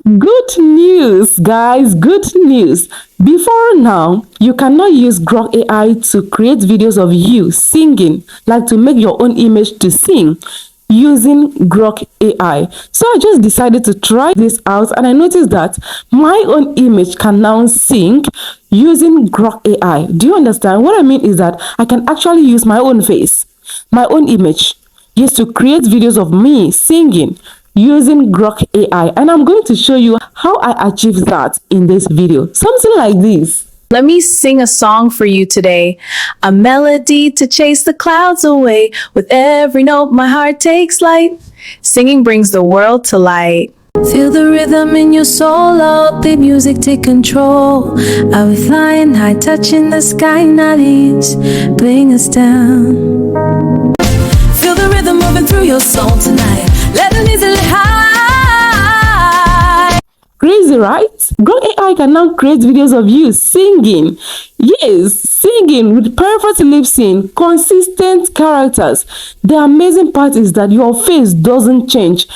Good news, guys, good news. Before now, you cannot use Grok AI to create videos of you singing, like to make your own image to sing using Grok AI. So I just decided to try this out and I noticed that my own image can now sing using Grok AI. Do you understand? What I mean is that I can actually use my own face, my own image, yes, to create videos of me singing using Grok AI, and I'm going to show you how I achieved that in this video. Something like this. Let me sing a song for you today, a melody to chase the clouds away. With every note, my heart takes flight. Singing brings the world to light. Feel the rhythm in your soul, let the music take control. I'll be flying high, touching the sky, not ease, bring us down. Feel the rhythm moving through your soul tonight. Let it easily high. Crazy, right? Grok AI can now create videos of you singing. Yes, singing with perfect lip sync, consistent characters. The amazing part is that your face doesn't change.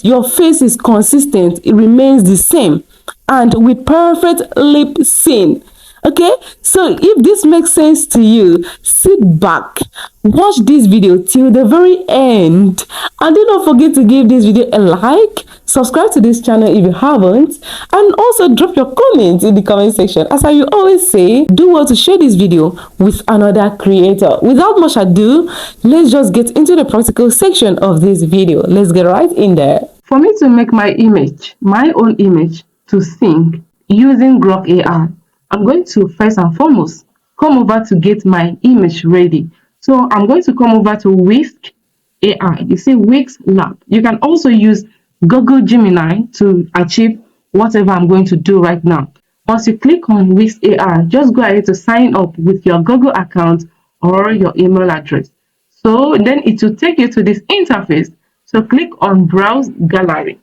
Your face is consistent. It remains the same. And with perfect lip sync. Okay, so if this makes sense to you, sit back, watch this video till the very end, and do not forget to give this video a like, subscribe to this channel if you haven't, and also drop your comments in the comment section. As I always say, do well to share this video with another creator. Without much ado, let's just get into the practical section of this video. Let's get right in there. For me to make my image, my own image, to sing using Grok AI, I'm going to first and foremost come over to get my image ready. So I'm going to come over to Whisk AI. You see Wix Lab. You can also use Google Gemini to achieve whatever I'm going to do right now. Once you click on Wix AI, just go ahead to sign up with your Google account or your email address. So then it will take you to this interface. So click on Browse Gallery.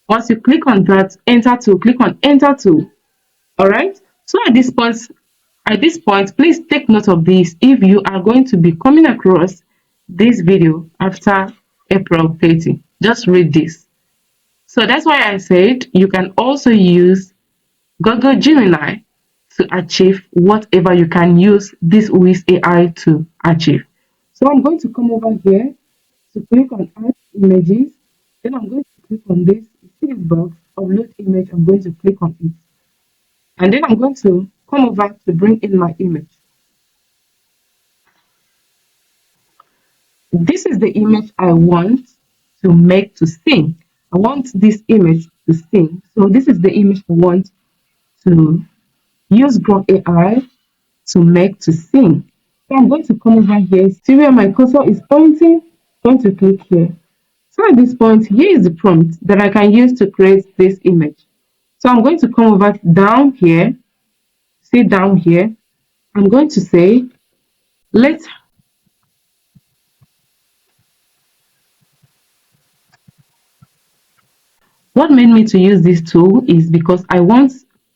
Once you click on that, click on Enter to. All right. So at this point, please take note of this if you are going to be coming across this video after April 30. Just read this. So that's why I said you can also use Google Gemini to achieve whatever you can use this Wiz AI to achieve. So I'm going to come over here to click on Add Images. Then I'm going to click on this. You see this box, Upload Image. I'm going to click on it. And then I'm going to come over to bring in my image. This is the image I want to make to sing. I want this image to sing. So this is the image I want to use Grok AI to make to sing. So I'm going to come over here. See where my cursor is pointing? I'm going to click here. So at this point, here is the prompt that I can use to create this image. So I'm going to come over down here. See down here. I'm going to say, what made me to use this tool is because I want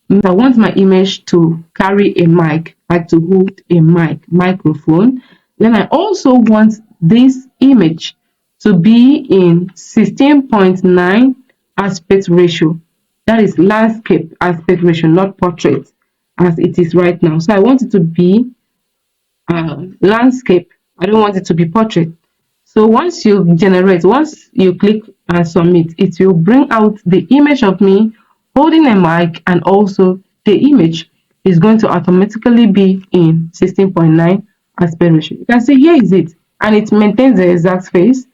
my image to carry a mic, like to hold a microphone. Then I also want this image to be in 16.9 aspect ratio. That is landscape aspect ratio, not portrait as it is right now. So I want it to be landscape. I don't want it to be portrait. So once you click and submit, it will bring out the image of me holding a mic, and also the image is going to automatically be in 16.9 aspect ratio. You can see here is it, and it maintains the exact face.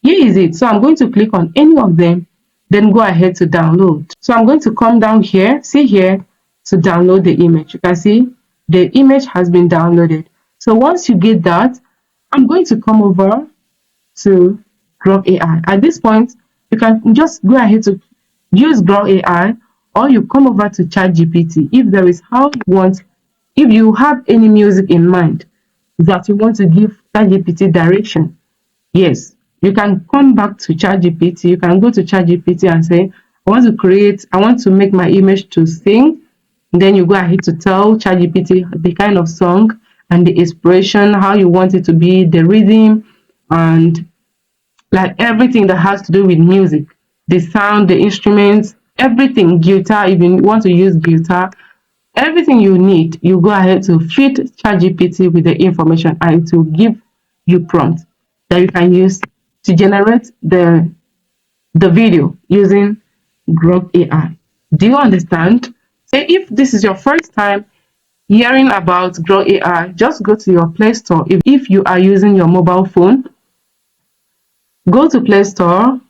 Here is it. So I'm going to click on any of them, then go ahead to download. So I'm going to come down here, see here, to download the image. You can see the image has been downloaded. So once you get that, I'm going to come over to Grok AI. At this point, you can just go ahead to use Grok AI, or you come over to ChatGPT if there is how you want, if you have any music in mind that you want to give ChatGPT direction. Yes, you can come back to ChatGPT. You can go to ChatGPT and say, I want to make my image to sing. Then you go ahead to tell ChatGPT the kind of song and the inspiration, how you want it to be, the rhythm, and like everything that has to do with music, the sound, the instruments, everything, guitar, if you want to use guitar, everything you need, you go ahead to feed ChatGPT with the information and it will give you prompt that you can use to generate the video using Grok AI. Do you understand? So if this is your first time hearing about Grok AI, just go to your Play Store. If you are using your mobile phone, go to Play Store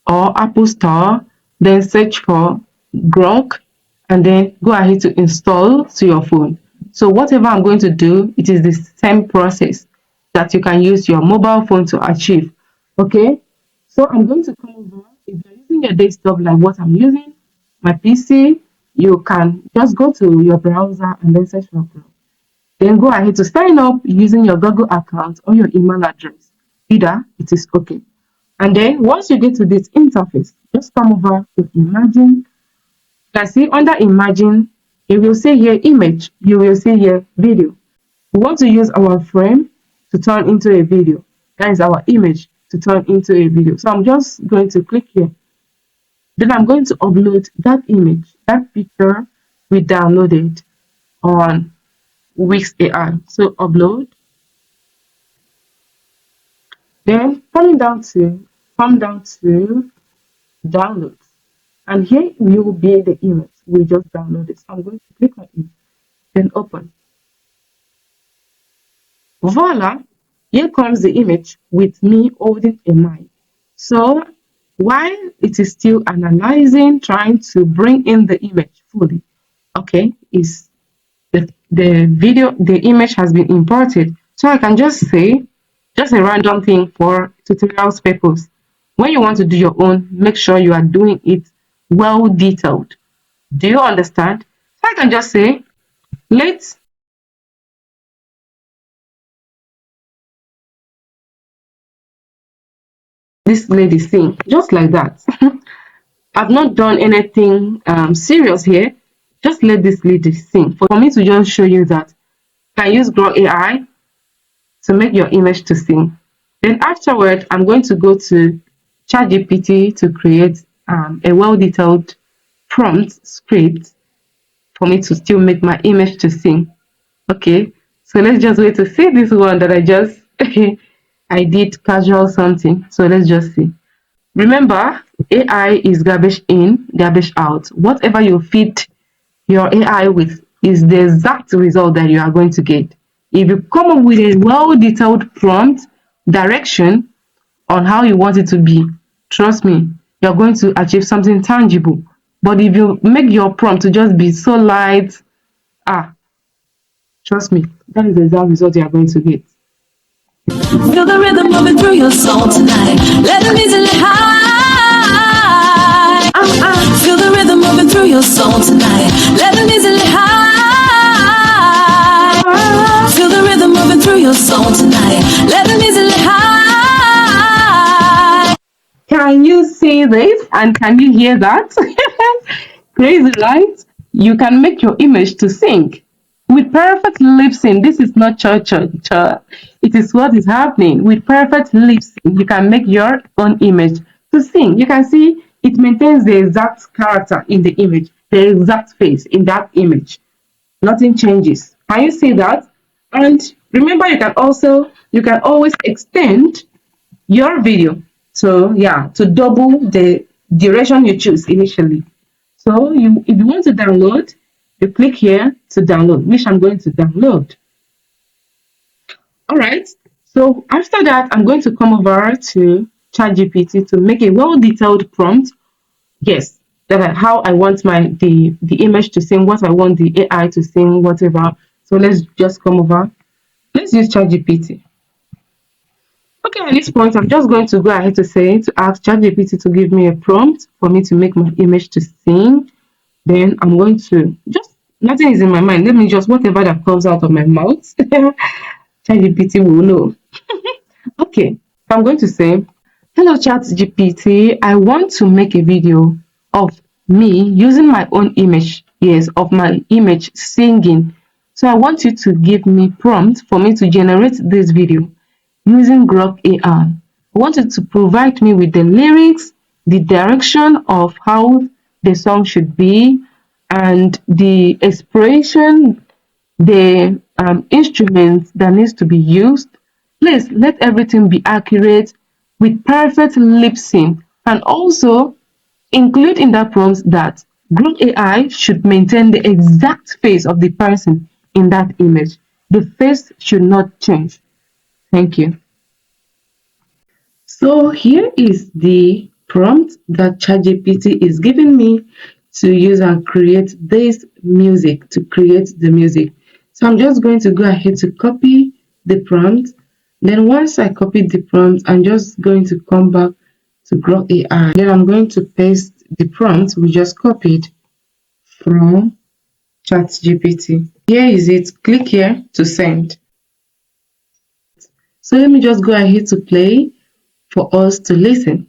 or Apple Store, then search for Grok and then go ahead to install to your phone. So whatever I'm going to do, it is the same process that you can use your mobile phone to achieve. Okay, so I'm going to come over. If you're using your desktop like what I'm using, my PC, you can just go to your browser and then search for Grok. Then go ahead to sign up using your Google account or your email address. Either it is okay. And then once you get to this interface, just come over to Imagine. You can see under Imagine, you will see here image, you will see here video. We want to use our frame to turn into a video. That is our image to turn into a video. So I'm just going to click here. Then I'm going to upload that image, that picture we downloaded on Wix AI. So upload. Then come down to download. And here will be the image we just downloaded. So I'm going to click on it, then open. Voila! Here comes the image with me holding a mic. So while it is still analyzing, trying to bring in the image fully, okay, is the video, the image has been imported. So I can just say, just a random thing for tutorials purpose. When you want to do your own, make sure you are doing it well detailed. Do you understand? So I can just say, let this lady sing, just like that. I've not done anything serious here. Just let this lady sing. For me to just show you that you can use Grok AI to make your image to sing. Then afterward, I'm going to go to ChatGPT to create a well-detailed prompt script for me to still make my image to sing. Okay, so let's just wait to see this one that I just I did casual something. So let's just see. Remember, AI is garbage in, garbage out. Whatever you feed your AI with is the exact result that you are going to get. If you come up with a well-detailed prompt direction on how you want it to be, trust me, you're going to achieve something tangible. But if you make your prompt to just be so light, trust me, that is the exact result you are going to get. Feel the rhythm moving through your soul tonight. Let the music high. Feel the rhythm moving through your soul tonight. Let the music high. Feel the rhythm moving through your soul tonight. Let the music high. Can you see this and can you hear that? Crazy, right? You can make your image to sing with perfect lip sync. This is not cha. It is what is happening with perfect lip sync. You can make your own image to sing. You can see it maintains the exact character in the image, the exact face in that image. Nothing changes. Can you see that? And remember, you can always extend your video. So yeah, to double the duration you choose initially. So if you want to download, you click here to download, which I'm going to download. All right. So after that, I'm going to come over to ChatGPT to make a well-detailed prompt. Yes, how I want the image to sing, what I want the AI to sing, whatever. So let's just come over. Let's use ChatGPT. Okay, at this point, I'm just going to go ahead to ask ChatGPT to give me a prompt for me to make my image to sing. Then I'm going to nothing is in my mind. Let me just, whatever that comes out of my mouth, ChatGPT will know. Okay, so I'm going to say, hello, ChatGPT. I want to make a video of me using my own image, yes, of my image singing. So I want you to give me prompt for me to generate this video using Grok AI. I want you to provide me with the lyrics, the direction of how the song should be, and the expression, the instruments that needs to be used. Please let everything be accurate with perfect lip sync, and also include in that prompt that Grok AI should maintain the exact face of the person in that image. The face should not change. Thank you. So here is the prompt that ChatGPT is giving me to use and create this music, to create the music. So I'm just going to go ahead to copy the prompt. Then once I copied the prompt, I'm just going to come back to Grok AI. Then I'm going to paste the prompt we just copied from ChatGPT. Here is it. Click here to send. So let me just go ahead to play for us to listen.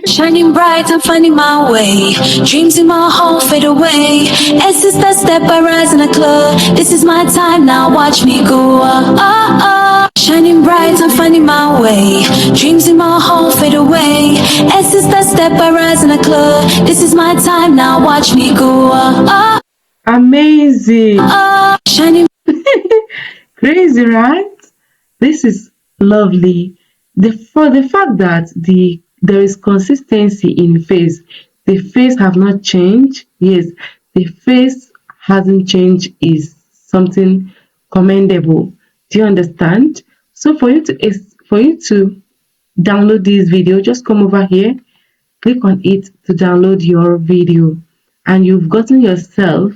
Shining bright, I'm finding my way. Dreams in my home fade away. As it's that step, I rise in a club. This is my time now, watch me go. Shining bright, I'm finding my way. Dreams in my home fade away. As it's that step, I rise in a club. This is my time now, watch me go. Amazing. Shining. Crazy, right? This is lovely. For the fact that there is consistency in face. The face have not changed. Yes, the face hasn't changed is something commendable. Do you understand? So for you to download this video, just come over here, click on it to download your video, and you've gotten yourself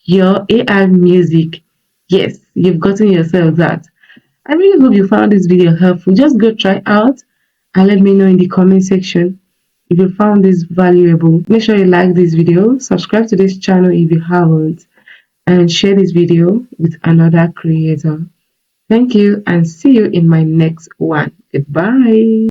your AI music. Yes, you've gotten yourself that. I really hope you found this video helpful. Just go try out and let me know in the comment section if you found this valuable. Make sure you like this video, subscribe to this channel if you haven't, and share this video with another creator. Thank you and see you in my next one. Goodbye.